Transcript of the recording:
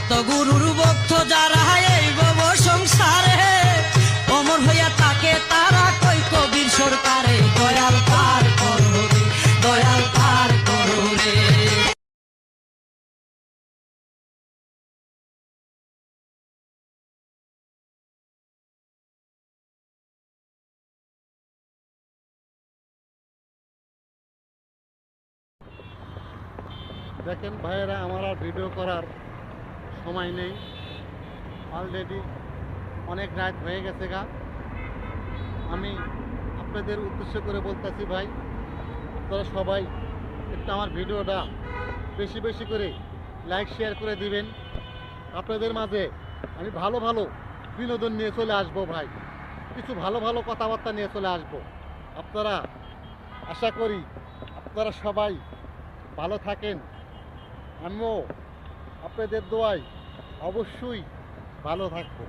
সতগুরুর ভক্ত যারা এই ভব সংসারে অমর হইয়া থাকে তারা কই কবির সরকারে দয়াল পার করো রে, দয়াল পার করো রে। দেখেন ভাইয়েরা, আমার আর ভিডিও করার সময় নেই, অলরেডি অনেক রাত হয়ে গেছে গা। আমি আপনাদের উদ্দেশ্য করে বলতেছি ভাই, আপনারা সবাই একটু আমার ভিডিওটা বেশি বেশি করে লাইক শেয়ার করে দিবেন। আপনাদের মাঝে আমি ভালো ভালো বিনোদন নিয়ে চলে আসবো ভাই, কিছু ভালো ভালো কথাবার্তা নিয়ে চলে আসবো। আপনারা আশা করি আপনারা সবাই ভালো থাকেন, আমিও আপনাদের দোয়ায় অবশ্যই ভালো থাকবো।